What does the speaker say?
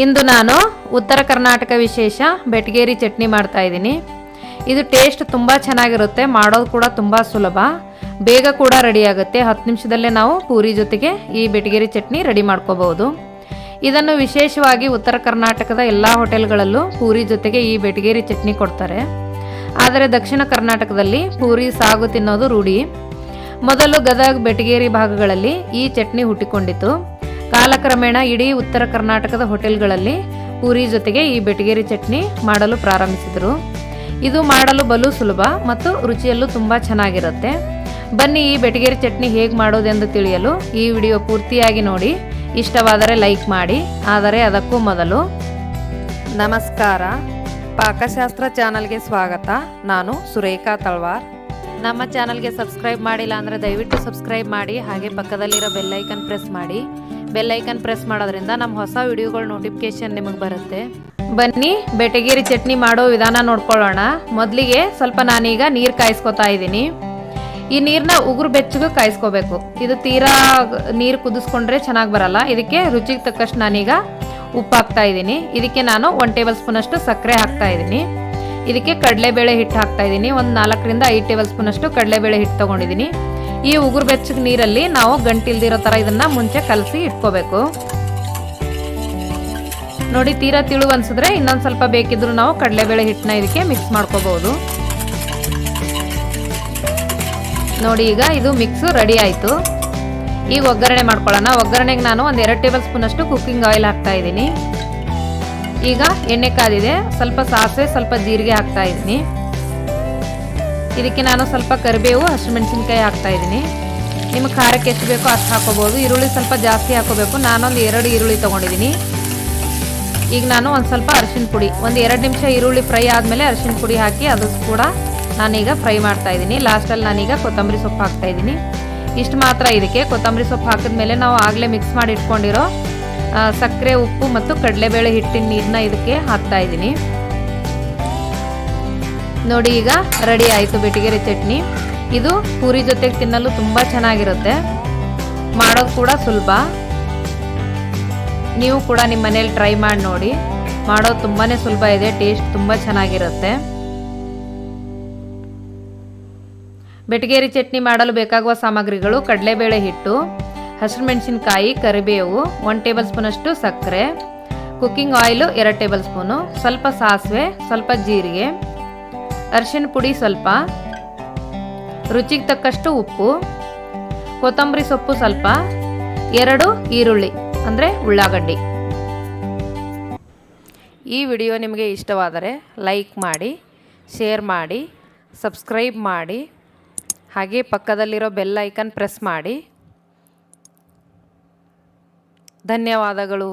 ಇಂದು ನಾನು ಉತ್ತರ ಕರ್ನಾಟಕ ವಿಶೇಷ ಬೆಟಗೇರಿ ಚಟ್ನಿ ಮಾಡ್ತಾ ಇದ್ದೀನಿ. ಇದು ಟೇಸ್ಟ್ ತುಂಬ ಚೆನ್ನಾಗಿರುತ್ತೆ, ಮಾಡೋದು ಕೂಡ ತುಂಬ ಸುಲಭ, ಬೇಗ ಕೂಡ ರೆಡಿ ಆಗುತ್ತೆ. 10 ನಿಮಿಷದಲ್ಲೇ ನಾವು ಪೂರಿ ಜೊತೆಗೆ ಈ ಬೆಟಗೇರಿ ಚಟ್ನಿ ರೆಡಿ ಮಾಡ್ಕೋಬಹುದು. ಇದನ್ನು ವಿಶೇಷವಾಗಿ ಉತ್ತರ ಕರ್ನಾಟಕದ ಎಲ್ಲ ಹೋಟೆಲ್ಗಳಲ್ಲೂ ಪೂರಿ ಜೊತೆಗೆ ಈ ಬೆಟಗೇರಿ ಚಟ್ನಿ ಕೊಡ್ತಾರೆ. ಆದರೆ ದಕ್ಷಿಣ ಕರ್ನಾಟಕದಲ್ಲಿ ಪೂರಿ ಸಾಗು ತಿನ್ನೋದು ರೂಢಿ. ಮೊದಲು ಗದಗ್ ಬೆಟಗೇರಿ ಭಾಗಗಳಲ್ಲಿ ಈ ಚಟ್ನಿ ಹುಟ್ಟಿಕೊಂಡಿತು. ಕಾಲಕ್ರಮೇಣ ಇಡೀ ಉತ್ತರ ಕರ್ನಾಟಕದ ಹೋಟೆಲ್ಗಳಲ್ಲಿ ಪೂರಿ ಜೊತೆಗೆ ಈ ಬೆಟಗೇರಿ ಚಟ್ನಿ ಮಾಡಲು ಪ್ರಾರಂಭಿಸಿದರು. ಇದು ಮಾಡಲು ಬಲು ಸುಲಭ ಮತ್ತು ರುಚಿಯಲ್ಲೂ ತುಂಬ ಚೆನ್ನಾಗಿರುತ್ತೆ. ಬನ್ನಿ ಈ ಬೆಟಗೇರಿ ಚಟ್ನಿ ಹೇಗೆ ಮಾಡೋದೆಂದು ತಿಳಿಯಲು ಈ ವಿಡಿಯೋ ಪೂರ್ತಿಯಾಗಿ ನೋಡಿ. ಇಷ್ಟವಾದರೆ ಲೈಕ್ ಮಾಡಿ. ಆದರೆ ಅದಕ್ಕೂ ಮೊದಲು ನಮಸ್ಕಾರ, ಪಾಕಶಾಸ್ತ್ರ ಚಾನಲ್ಗೆ ಸ್ವಾಗತ. ನಾನು ಸುರೇಖಾ ತಳವಾರ್. ನಮ್ಮ ಚಾನಲ್ಗೆ ಸಬ್ಸ್ಕ್ರೈಬ್ ಮಾಡಿಲ್ಲ ಅಂದರೆ ದಯವಿಟ್ಟು ಸಬ್ಸ್ಕ್ರೈಬ್ ಮಾಡಿ, ಹಾಗೆ ಪಕ್ಕದಲ್ಲಿರೋ ಬೆಲ್ಲೈಕನ್ ಪ್ರೆಸ್ ಮಾಡಿ. ಬೆಲ್ಲೈಕನ್ ಪ್ರೆಸ್ ಮಾಡೋದ್ರಿಂದ ನಮ್ಮ ಹೊಸ ವಿಡಿಯೋಗಳ ನೋಟಿಫಿಕೇಶನ್ ನಿಮಗೆ ಬರುತ್ತೆ. ಬನ್ನಿ ಬೆಟಗೇರಿ ಚಟ್ನಿ ಮಾಡೋ ವಿಧಾನ ನೋಡ್ಕೊಳ್ಳೋಣ. ಮೊದಲಿಗೆ ಸ್ವಲ್ಪ ನಾನೀಗ ನೀರು ಕಾಯಿಸ್ಕೊತಾ ಇದ್ದೀನಿ. ಈ ನೀರನ್ನ ಉಗುರು ಬೆಚ್ಚಗೆ ಕಾಯಿಸ್ಕೋಬೇಕು. ಇದು ತೀರಾ ನೀರು ಕುದಿಸ್ಕೊಂಡ್ರೆ ಚೆನ್ನಾಗಿ ಬರಲ್ಲ. ಇದಕ್ಕೆ ರುಚಿಗೆ ತಕ್ಕಷ್ಟು ನಾನೀಗ ಉಪ್ಪು ಹಾಕ್ತಾ ಇದ್ದೀನಿ. ಇದಕ್ಕೆ ನಾನು 1 ಟೇಬಲ್ ಸ್ಪೂನ್ ಅಷ್ಟು ಸಕ್ಕರೆ ಹಾಕ್ತಾ ಇದ್ದೀನಿ. ಇದಕ್ಕೆ ಕಡಲೆಬೇಳೆ ಹಿಟ್ಟು ಹಾಕ್ತಾ ಇದ್ದೀನಿ. ಒಂದು 4 ರಿಂದ 5 ಟೇಬಲ್ ಸ್ಪೂನ್ ಅಷ್ಟು ಕಡಲೆಬೇಳೆ ಹಿಟ್ಟು ತೊಗೊಂಡಿದ್ದೀನಿ. ಈ ಉಗುರು ಬೆಚ್ಚಗೆ ನೀರಲ್ಲಿ ನಾವು ಗಂಟಿಲ್ದಿರೋ ಥರ ಇದನ್ನು ಮುಂಚೆ ಕಲಸಿ ಇಟ್ಕೋಬೇಕು. ನೋಡಿ, ತೀರಾ ತಿಳು ಅನ್ಸಿದ್ರೆ ಇನ್ನೊಂದು ಸ್ವಲ್ಪ ಬೇಕಿದ್ರು ನಾವು ಕಡಲೆಬೇಳೆ ಹಿಟ್ಟನ್ನ ಇದಕ್ಕೆ ಮಿಕ್ಸ್ ಮಾಡ್ಕೋಬಹುದು. ನೋಡಿ, ಈಗ ಇದು ಮಿಕ್ಸು ರೆಡಿ ಆಯಿತು. ಈಗ ಒಗ್ಗರಣೆ ಮಾಡ್ಕೊಳ್ಳೋಣ. ಒಗ್ಗರಣೆಗೆ ನಾನು ಒಂದು 2 ಟೇಬಲ್ ಸ್ಪೂನ್ ಅಷ್ಟು ಕುಕ್ಕಿಂಗ್ ಆಯಿಲ್ ಹಾಕ್ತಾ ಇದ್ದೀನಿ. ಈಗ ಎಣ್ಣೆ ಕಾದಿದೆ. ಸ್ವಲ್ಪ ಸಾಸಿವೆ, ಸ್ವಲ್ಪ ಜೀರಿಗೆ ಹಾಕ್ತಾ ಇದ್ದೀನಿ. ಇದಕ್ಕೆ ನಾನು ಸ್ವಲ್ಪ ಕರಿಬೇವು, ಹಸಿಮೆಣಸಿನ್ಕಾಯಿ ಹಾಕ್ತಾ ಇದ್ದೀನಿ. ನಿಮಗೆ ಖಾರಕ್ಕೆ ಎಷ್ಟು ಬೇಕೋ ಅಷ್ಟು ಹಾಕೋಬಹುದು. ಈರುಳ್ಳಿ ಸ್ವಲ್ಪ ಜಾಸ್ತಿ ಹಾಕೋಬೇಕು. ನಾನೊಂದು 2 ಈರುಳ್ಳಿ ತೊಗೊಂಡಿದ್ದೀನಿ. ಈಗ ನಾನು ಒಂದು ಸ್ವಲ್ಪ ಅರಿಶಿನ ಪುಡಿ, ಒಂದು 2 ನಿಮಿಷ ಈರುಳ್ಳಿ ಫ್ರೈ ಆದಮೇಲೆ ಅರಿಶಿನ ಪುಡಿ ಹಾಕಿ ಅದು ಕೂಡ ನಾನೀಗ ಫ್ರೈ ಮಾಡ್ತಾ ಇದ್ದೀನಿ. ಲಾಸ್ಟಲ್ಲಿ ನಾನೀಗ ಕೊತ್ತಂಬರಿ ಸೊಪ್ಪು ಹಾಕ್ತಾ ಇದ್ದೀನಿ. ಇಷ್ಟು ಮಾತ್ರ. ಇದಕ್ಕೆ ಕೊತ್ತಂಬರಿ ಸೊಪ್ಪು ಹಾಕಿದ್ಮೇಲೆ ನಾವು ಆಗಲೇ ಮಿಕ್ಸ್ ಮಾಡಿ ಇಟ್ಕೊಂಡಿರೋ ಸಕ್ಕರೆ, ಉಪ್ಪು ಮತ್ತು ಕಡಲೆಬೇಳೆ ಹಿಟ್ಟಿನ ನೀರನ್ನ ಇದಕ್ಕೆ ಹಾಕ್ತಾ ಇದ್ದೀನಿ. ನೋಡಿ, ಈಗ ರೆಡಿ ಆಯಿತು ಬೆಟಗೇರಿ ಚಟ್ನಿ. ಇದು ಪೂರಿ ಜೊತೆಗೆ ತಿನ್ನಲು ತುಂಬ ಚೆನ್ನಾಗಿರುತ್ತೆ, ಮಾಡೋದು ಕೂಡ ಸುಲಭ. ನೀವು ಕೂಡ ನಿಮ್ಮ ಮನೇಲಿ ಟ್ರೈ ಮಾಡಿ ನೋಡಿ. ಮಾಡೋದು ತುಂಬಾ ಸುಲಭ ಇದೆ, ಟೇಸ್ಟ್ ತುಂಬ ಚೆನ್ನಾಗಿರುತ್ತೆ. ಬೆಟಗೇರಿ ಚಟ್ನಿ ಮಾಡಲು ಬೇಕಾಗುವ ಸಾಮಗ್ರಿಗಳು: ಕಡಲೆಬೇಳೆ ಹಿಟ್ಟು, ಹಸಿಮೆಣಸಿನಕಾಯಿ, ಕರಿಬೇವು, 1 ಟೇಬಲ್ ಸ್ಪೂನ್ ಅಷ್ಟು ಸಕ್ಕರೆ, ಕುಕ್ಕಿಂಗ್ ಆಯಿಲು 2 ಟೇಬಲ್ ಸ್ಪೂನು, ಸ್ವಲ್ಪ ಸಾಸಿವೆ, ಸ್ವಲ್ಪ ಜೀರಿಗೆ, ಅರಿಶಿನ ಪುಡಿ ಸ್ವಲ್ಪ, ರುಚಿಗೆ ತಕ್ಕಷ್ಟು ಉಪ್ಪು, ಕೊತ್ತಂಬರಿ ಸೊಪ್ಪು ಸ್ವಲ್ಪ, 2 ಈರುಳ್ಳಿ ಅಂದರೆ ಉಳ್ಳಾಗಡ್ಡಿ. ಈ ವಿಡಿಯೋ ನಿಮಗೆ ಇಷ್ಟವಾದರೆ ಲೈಕ್ ಮಾಡಿ, ಶೇರ್ ಮಾಡಿ, ಸಬ್ಸ್ಕ್ರೈಬ್ ಮಾಡಿ, ಹಾಗೆ ಪಕ್ಕದಲ್ಲಿರೋ ಬೆಲ್ ಐಕನ್ ಪ್ರೆಸ್ ಮಾಡಿ. ಧನ್ಯವಾದಗಳು.